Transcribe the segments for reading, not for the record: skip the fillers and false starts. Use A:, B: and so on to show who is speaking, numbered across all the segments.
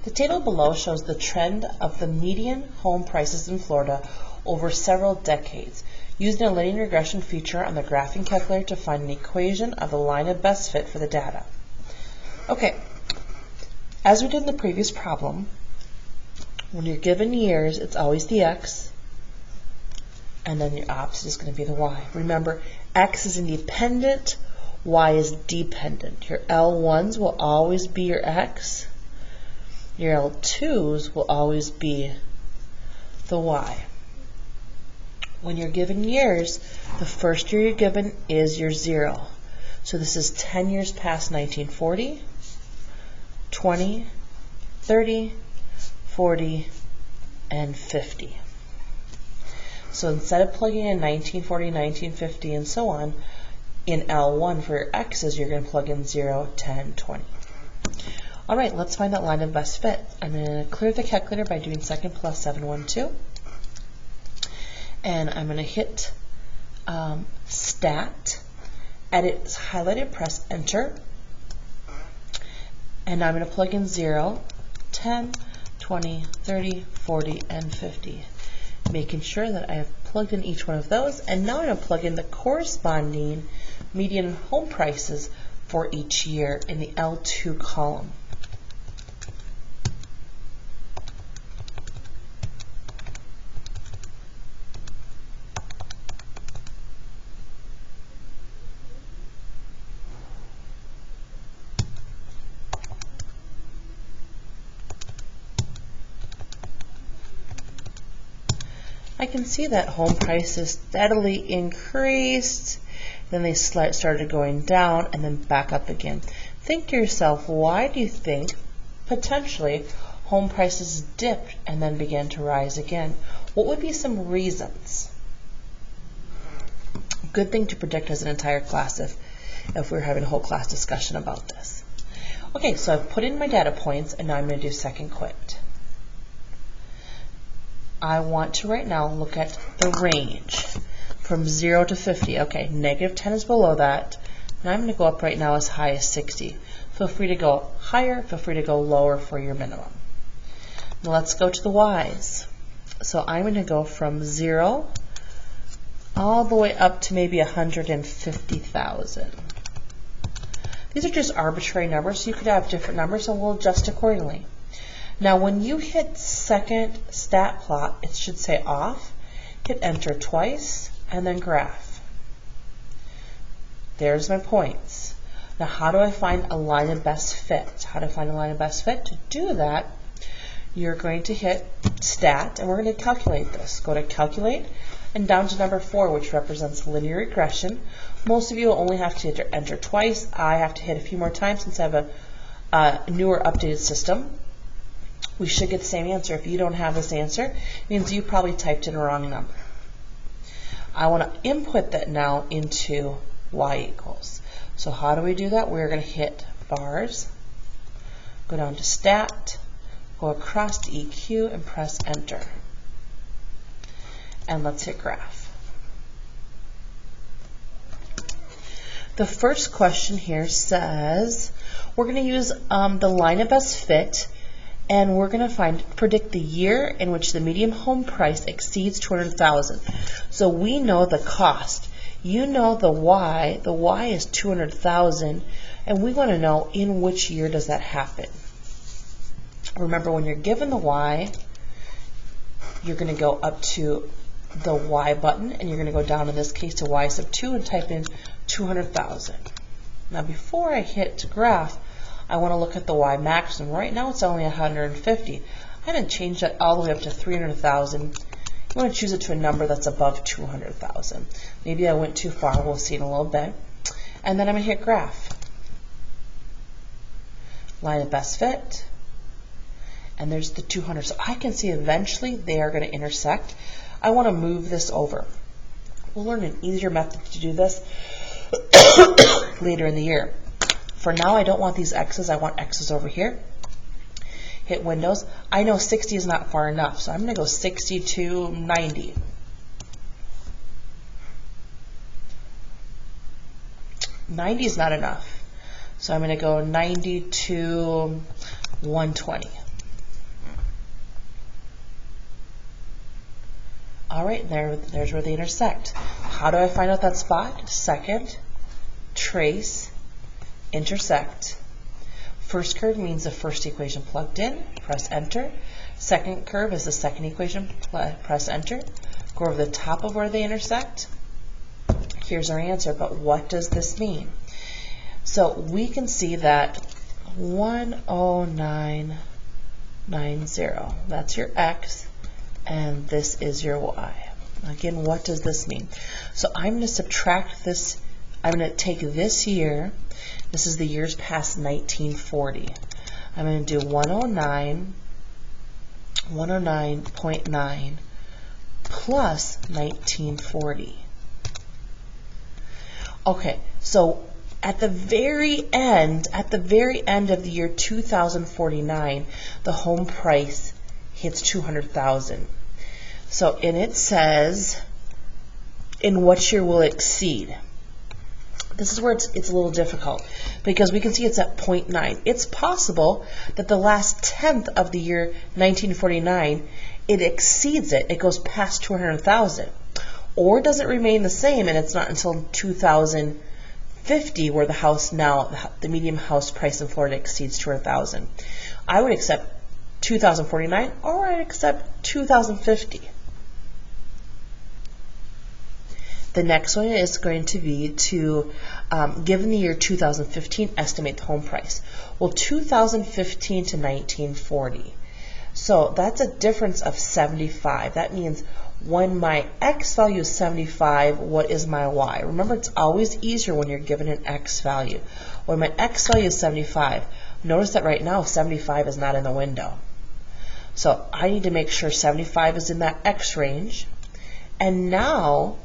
A: The table below shows the trend of the median home prices in Florida over several decades, using a linear regression feature on the graphing calculator to find an equation of the line of best fit for the data. Okay, as we did in the previous problem, when you're given years, it's always the x, and then your opposite is going to be the y. Remember, x is independent, y is dependent. Your L1s will always be your x. Your L2s will always be the y. When you're given years, the first year you're given is your 0. So this is 10 years past 1940, 20, 30, 40, and 50. So instead of plugging in 1940, 1950, and so on, in L1 for your x's, you're going to plug in 0, 10, 20. All right, let's find that line of best fit. I'm going to clear the calculator by doing second plus 712. And I'm going to hit stat, edit is highlighted, press enter. And I'm going to plug in 0, 10, 20, 30, 40, and 50. Making sure that I have plugged in each one of those. And now I'm going to plug in the corresponding median home prices for each year in the L2 column. I can see that home prices steadily increased, then they started going down and then back up again. Think to yourself, why do you think potentially home prices dipped and then began to rise again? What would be some reasons? Good thing to predict as an entire class if we're having a whole class discussion about this. Okay, so I've put in my data points and now I'm going to do second quit. I want to right now look at the range from 0 to 50. Okay, negative 10 is below that. And I'm going to go up right now as high as 60. Feel free to go higher, feel free to go lower for your minimum. Now let's go to the y's. So I'm going to go from 0 all the way up to maybe 150,000. These are just arbitrary numbers, so you could have different numbers and we'll adjust accordingly. Now when you hit second stat plot, it should say off, hit enter twice, and then graph. There's my points. Now how do I find a line of best fit? How do I find a line of best fit? To do that, you're going to hit stat, and we're going to calculate this. Go to calculate, and down to number 4, which represents linear regression. Most of you will only have to hit enter twice. I have to hit a few more times since I have a newer updated system. We should get the same answer. If you don't have this answer, it means you probably typed in a wrong number. I want to input that now into y equals. So how do we do that? We're going to hit bars, go down to stat, go across to EQ, and press enter. And let's hit graph. The first question here says we're going to use the line of best fit, and we're going to predict the year in which the median home price exceeds 200,000. So we know the cost. You know the y. The y is 200,000, and we want to know in which year does that happen. Remember, when you're given the y, you're going to go up to the y button, and you're going to go down in this case to y sub 2 and type in 200,000. Now before I hit graph, I want to look at the y maximum. Right now it's only 150. I haven't changed that all the way up to 300,000. You want to choose it to a number that's above 200,000. Maybe I went too far. We'll see in a little bit. And then I'm going to hit graph. Line of best fit. And there's the 200. So I can see eventually they are going to intersect. I want to move this over. We'll learn an easier method to do this later in the year. For now, I don't want these x's. I want x's over here. Hit Windows. I know 60 is not far enough, so I'm going to go 60 to 90. '90 is not enough, so I'm going to go 90 to 120. All right, there's where they intersect. How do I find out that spot? Second, trace, intersect. First curve means the first equation plugged in, press enter. Second curve is the second equation, press enter. Go over the top of where they intersect. Here's our answer, but what does this mean? So we can see that 10990, that's your x, and this is your y. Again, what does this mean? So I'm going to subtract this. I'm going to take this year. This is the years past 1940. I'm going to do 109.9 plus 1940. Okay, so at the very end of the year 2049, the home price hits 200,000. So, and it says, in what year will it exceed? This is where it's a little difficult, because we can see it's at 0.9. It's possible that the last tenth of the year 1949, it exceeds it. It goes past 200,000. Or does it remain the same, and it's not until 2050 where the median house price in Florida exceeds 200,000. I would accept 2049, or I'd accept 2050. The next one is going to be to, given the year 2015, estimate the home price. Well, 2015 to 1940. So that's a difference of 75. That means when my x value is 75, what is my y? Remember, it's always easier when you're given an x value. When my x value is 75, notice that right now 75 is not in the window. So I need to make sure 75 is in that x range. And now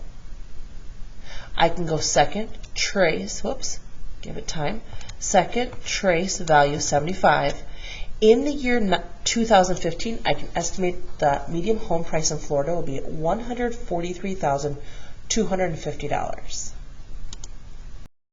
A: I can go second, trace, give it time, second, trace value 75. In the year 2015, I can estimate the median home price in Florida will be $143,250.